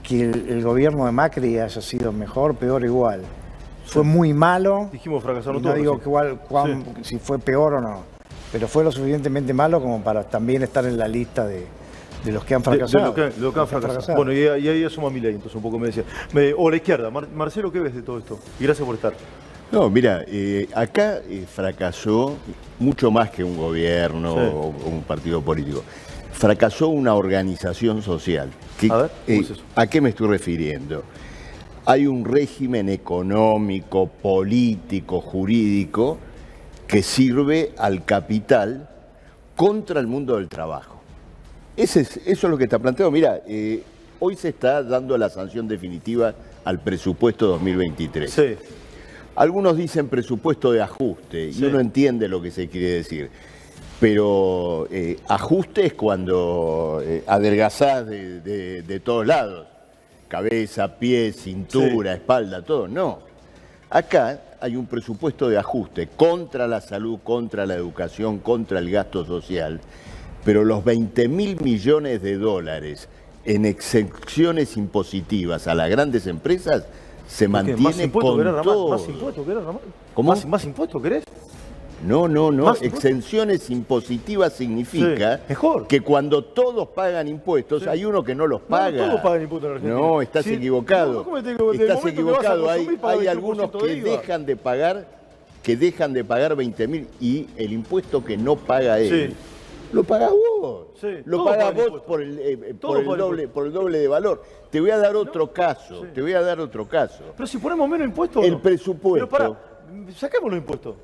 que el gobierno de Macri haya sido mejor, peor, igual. Fue muy malo. Dijimos fracasaron no todos. digo que igual, si fue peor o no, pero fue lo suficientemente malo como para también estar en la lista de los que han fracasado. De lo que han fracasado. Bueno, y ahí asoma Milei, entonces un poco me decía. O la izquierda. Marcelo, ¿qué ves de todo esto? Y gracias por estar. No, mira, acá fracasó mucho más que un gobierno o un partido político. Fracasó una organización social. A ver, ¿cómo es eso? ¿A qué me estoy refiriendo? Hay un régimen económico, político, jurídico que sirve al capital contra el mundo del trabajo. Eso es lo que está planteado. Mira, hoy se está dando la sanción definitiva al presupuesto 2023. Sí. Algunos dicen presupuesto de ajuste y uno entiende lo que se quiere decir. Pero ajuste es cuando adelgazás de todos lados. Cabeza, pies, cintura, espalda, todo. No. Acá hay un presupuesto de ajuste contra la salud, contra la educación, contra el gasto social. Pero los 20.000 millones de dólares en exenciones impositivas a las grandes empresas se mantiene con todo. ¿Más impuestos querés, Ramón? ¿Cómo? ¿Más impuestos querés? No. Exenciones impositivas significa que cuando todos pagan impuestos, hay uno que no los paga. No todos pagan impuestos en Argentina. No, estás equivocado. Estás equivocado. Hay algunos que dejan de pagar 20.000 y el impuesto que no paga él, lo pagas vos. Lo pagas vos por el doble de valor. Te voy a dar otro caso. Pero si ponemos menos impuestos. El presupuesto. Pero saquemos los impuestos.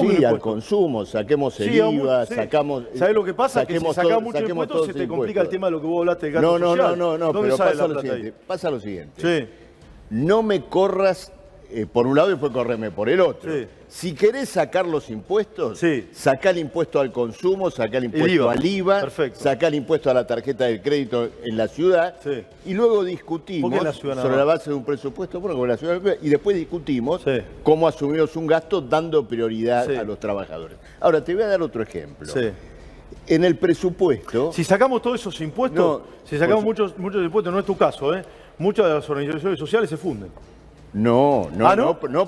Sí, al consumo, saquemos el IVA, sacamos... ¿Sabés lo que pasa? Que si sacás muchos impuestos se te complica el tema de lo que vos hablaste del gasto social. No, pero pasa lo siguiente. No me corras por un lado y después correme por el otro. Si querés sacar los impuestos, sacá el impuesto al consumo, sacá el impuesto al IVA, sacá el impuesto a la tarjeta de crédito en la ciudad y luego discutimos sobre la base de un presupuesto, como la ciudad, y después discutimos cómo asumimos un gasto dando prioridad a los trabajadores. Ahora, te voy a dar otro ejemplo. En el presupuesto... Si sacamos todos esos impuestos, si sacamos muchos impuestos, no es tu caso, muchas de las organizaciones sociales se funden. No,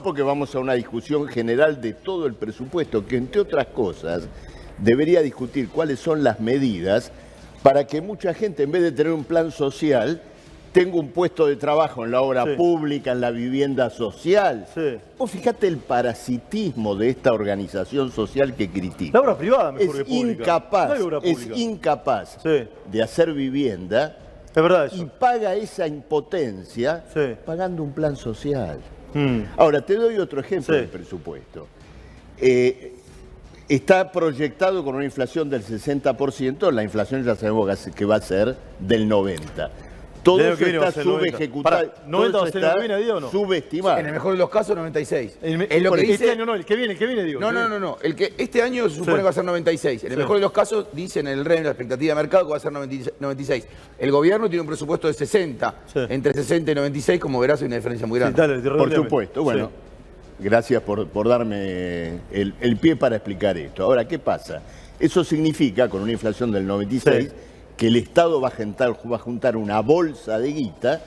porque vamos a una discusión general de todo el presupuesto, que entre otras cosas debería discutir cuáles son las medidas para que mucha gente, en vez de tener un plan social, tenga un puesto de trabajo en la obra pública, en la vivienda social. Vos fíjate el parasitismo de esta organización social que critica. La obra privada mejor que pública. Es incapaz de hacer vivienda. Es verdad eso. Y paga esa impotencia pagando un plan social. Ahora, te doy otro ejemplo del presupuesto. Está proyectado con una inflación del 60%, la inflación ya sabemos que va a ser del 90%. Todo eso está subejecutado. ¿90 va a ser el que viene, Diego, o no? Subestimado. En el mejor de los casos, 96. Este año no, el que viene, digo. No. Este año se supone que va a ser 96. En el mejor de los casos, dicen en el REM, la expectativa de mercado, que va a ser 96. El gobierno tiene un presupuesto de 60. Entre 60 y 96, como verás, hay una diferencia muy grande. Por supuesto. Bueno, gracias por darme el pie para explicar esto. Ahora, ¿qué pasa? Eso significa, con una inflación del 96, que el Estado va a juntar una bolsa de guita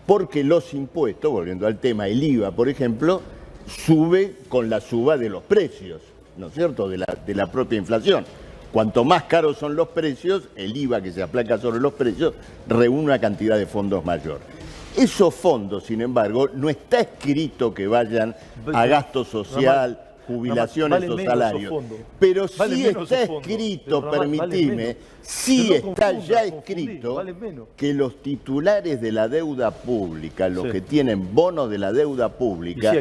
porque los impuestos, volviendo al tema, el IVA, por ejemplo, sube con la suba de los precios, ¿no es cierto?, de la propia inflación. Cuanto más caros son los precios, el IVA que se aplaca sobre los precios reúne una cantidad de fondos mayor. Esos fondos, sin embargo, no está escrito que vayan a gasto social, jubilaciones o salarios. Pero sí está escrito, permitime, sí está ya escrito que los titulares de la deuda pública, los que tienen bonos de la deuda pública,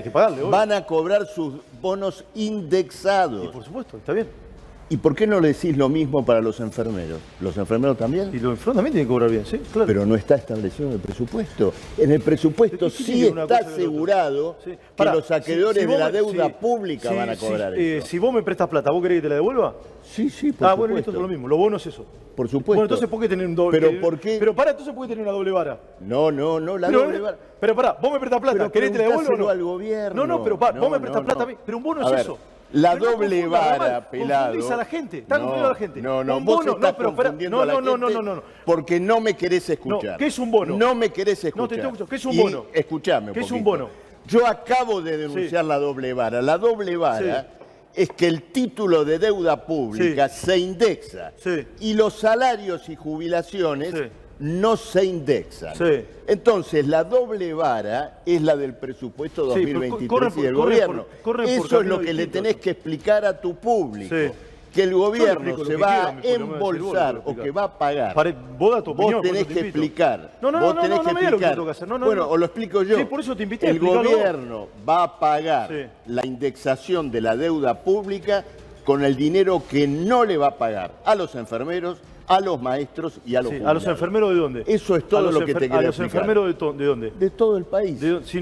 van a cobrar sus bonos indexados. Y por supuesto, está bien. ¿Y por qué no le decís lo mismo para los enfermeros? ¿Los enfermeros también? Y los enfermeros también tienen que cobrar bien, sí, claro. Pero no está establecido en el presupuesto. En el presupuesto sí está asegurado que los acreedores de la deuda pública van a cobrar eso. Si vos me prestas plata, ¿vos querés que te la devuelva? Sí, por supuesto. Bueno, esto es lo mismo. Lo bueno es eso. Por supuesto. Bueno, entonces, ¿por qué tener un doble? Pero entonces, ¿por qué tener una doble vara? No, la doble vara. Pero pará, vos me prestás plata, ¿querés que te la devuelva o no? Al gobierno. No, pero vos me prestás plata a mí. Pero un bono es eso. La Pero doble confunda, vara, Ramal, pelado. confundís a la gente. Está confundiendo a la gente. No, Un vos bono, estás pero espera, confundiendo a la gente no. porque no me querés escuchar. No, ¿qué es un bono? No me querés escuchar. No te estoy escuchando. ¿Qué es un bono? Escuchame un ¿Qué es un poquito. bono? Yo acabo de denunciar la doble vara. La doble vara es que el título de deuda pública se indexa y los salarios y jubilaciones no se indexan. Entonces, la doble vara es la del presupuesto 2023 y del gobierno. Eso es lo que le tenés que explicar a tu público. Que el gobierno se va a embolsar o que va a pagar. Vos tenés que explicar. Vos tenés que explicar. Bueno, o lo explico yo. Sí, por eso te invité. El gobierno va a pagar la indexación de la deuda pública con el dinero que no le va a pagar a los enfermeros, a los maestros y a los jubilados. ¿A los enfermeros de dónde? Eso es todo lo que te quería explicar. ¿A los enfermeros de dónde? De todo el país. Si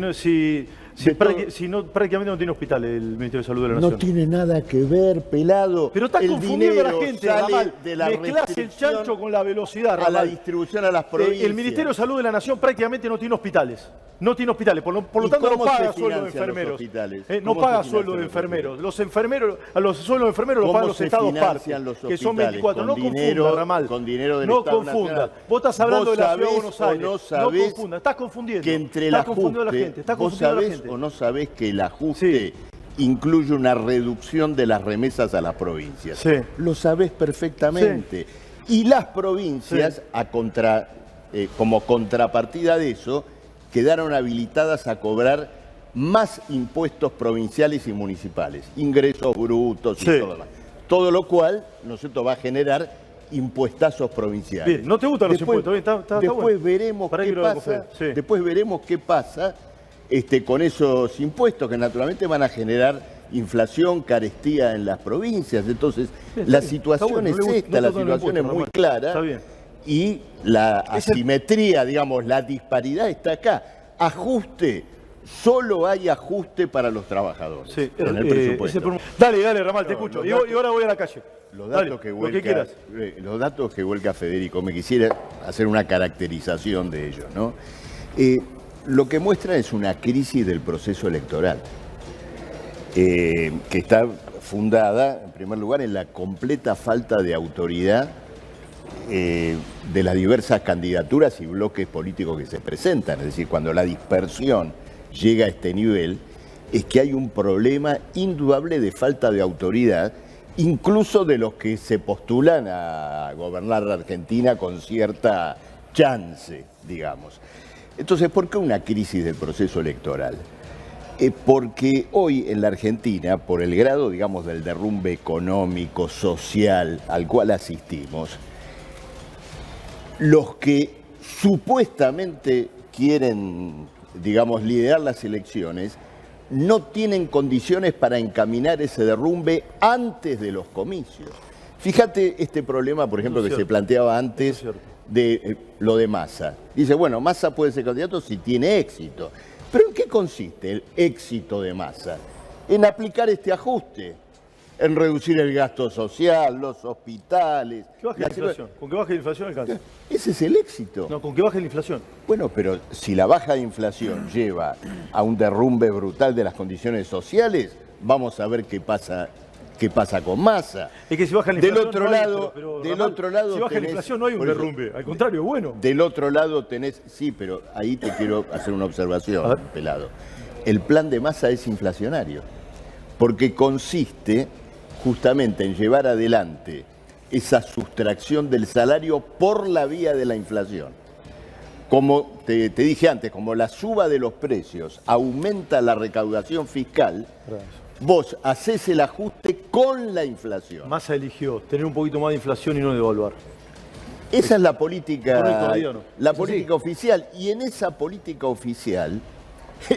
no, prácticamente no tiene hospital el Ministerio de Salud de la Nación. No tiene nada que ver, pelado. Pero estás confundiendo a la gente, Ramal. De la mezclás el chancho con la velocidad, Ramal. A la distribución a las provincias. El Ministerio de Salud de la Nación prácticamente no tiene hospitales. No tiene hospitales, por lo tanto no paga sueldo de enfermeros. No paga sueldo de enfermeros. Los enfermeros, a los sueldos de enfermeros los pagan los estados partes, que son 24. No confunda, Ramal. Con dinero del no Estado confunda. Nacional. Vos estás hablando de la ciudad de Buenos Aires. No confunda, estás confundiendo. Que entre estás confundiendo a la gente. Estás confundiendo a la gente. ¿O no sabés que el ajuste incluye una reducción de las remesas a las provincias? Lo sabés perfectamente. Y las provincias, como contrapartida de eso, quedaron habilitadas a cobrar más impuestos provinciales y municipales, ingresos brutos y todo lo demás. Todo lo cual, ¿no es cierto?, va a generar impuestazos provinciales. Bien, ¿no te gustan los impuestos? Después veremos qué pasa. Después veremos qué pasa con esos impuestos que naturalmente van a generar inflación, carestía en las provincias. Entonces, la situación es esta, la situación es muy clara. Está bien. Y la asimetría, digamos, la disparidad está acá. Ajuste, solo hay ajuste para los trabajadores en el presupuesto. Dale, Ramal, te escucho. Y ahora voy a la calle. Los datos los datos que vuelca Federico, me quisiera hacer una caracterización de ellos, ¿no? Lo que muestra es una crisis del proceso electoral, que está fundada, en primer lugar, en la completa falta de autoridad de las diversas candidaturas y bloques políticos que se presentan. Es decir, cuando la dispersión llega a este nivel, es que hay un problema indudable de falta de autoridad, incluso de los que se postulan a gobernar la Argentina con cierta chance, digamos. Entonces, ¿por qué una crisis del proceso electoral? Porque hoy en la Argentina, por el grado, digamos, del derrumbe económico, social al cual asistimos, los que supuestamente quieren, digamos, liderar las elecciones, no tienen condiciones para encaminar ese derrumbe antes de los comicios. Fíjate este problema, por ejemplo, que se planteaba antes de lo de Massa. Dice, bueno, Massa puede ser candidato si tiene éxito. ¿Pero en qué consiste el éxito de Massa? En aplicar este ajuste, en reducir el gasto social, los hospitales. ¿Qué baje la inflación? ¿Con que baje la inflación alcanza? Ese es el éxito. No, con que baje la inflación. Bueno, pero si la baja de inflación lleva a un derrumbe brutal de las condiciones sociales, vamos a ver qué pasa con Massa. Es que si baja la inflación. Del otro lado si baja la inflación no hay un derrumbe, al contrario, bueno. Del otro lado tenés, sí, pero ahí te quiero hacer una observación, pelado. El plan de Massa es inflacionario, porque consiste justamente en llevar adelante esa sustracción del salario por la vía de la inflación. Como te dije antes, como la suba de los precios aumenta la recaudación fiscal, vos hacés el ajuste con la inflación. Massa eligió tener un poquito más de inflación y no devaluar. Esa es la política, ¿no? política oficial. Y en esa política oficial,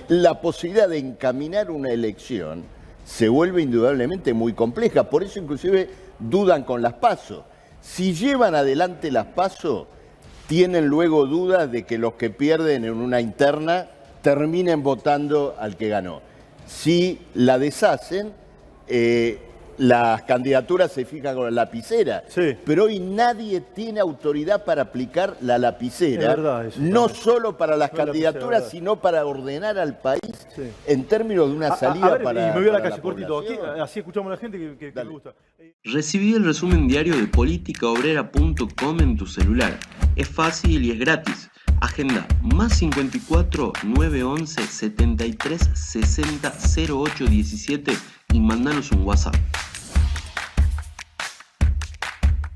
la posibilidad de encaminar una elección se vuelve indudablemente muy compleja. Por eso inclusive dudan con las PASO. Si llevan adelante las PASO, tienen luego dudas de que los que pierden en una interna terminen votando al que ganó. Si la deshacen, las candidaturas se fijan con la lapicera, Sí. pero hoy nadie tiene autoridad para aplicar la lapicera, Es verdad eso, no también. solo para las No, la lapicera, candidaturas, verdad. sino para ordenar al país Sí. en términos de una salida a ver, para y me voy a la para calle cortito. Aquí, población. así escuchamos a la gente que Dale. me gusta. Recibí el resumen diario de politicaobrera.com en tu celular. Es fácil y es gratis. Agenda +54 911 73 60 08 17 y mandanos un WhatsApp.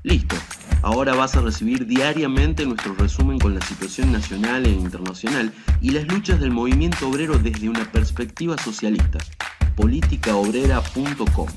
Listo. Ahora vas a recibir diariamente nuestro resumen con la situación nacional e internacional y las luchas del movimiento obrero desde una perspectiva socialista. politicaobrera.com